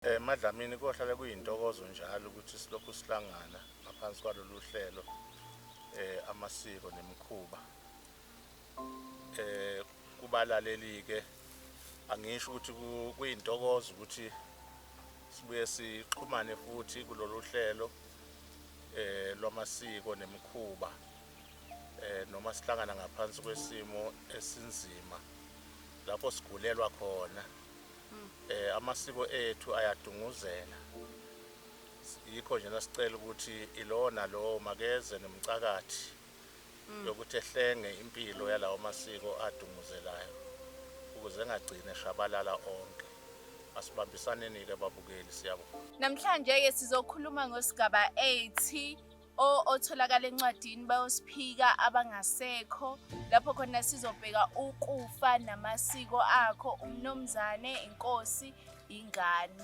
Madlamini kohlala kuyintokozo njalo ukuthi silokhu sihlangana ngaphansi kwalolu hlelo amasiko nemikhuba. Kubalaleli ke angisho ukuthi kuyintokozo ukuthi sibuye sixhumane futhi kulolu hlelo lwamasiko nemikhuba noma sihlangana ngaphansi kwesimo esinzima lapho sigulelwa khona. Amasiko ethu ayadunguzela, yikho nje nasicela ukuthi ilona lo makeze nomcakathi yokuthi ehlenge impilo yalawo masiko adunguzelayo ukuze engagcine shabalala onke. Asibambisaneni ke babukeli, siyabonga. Namhlanje ke sizokhuluma ngosigaba 8 otholakala encwadini bayosiphika abangasekho, lapho khona sizobheka ukufa namasiko akho, umnomzane, inkosi, ingane.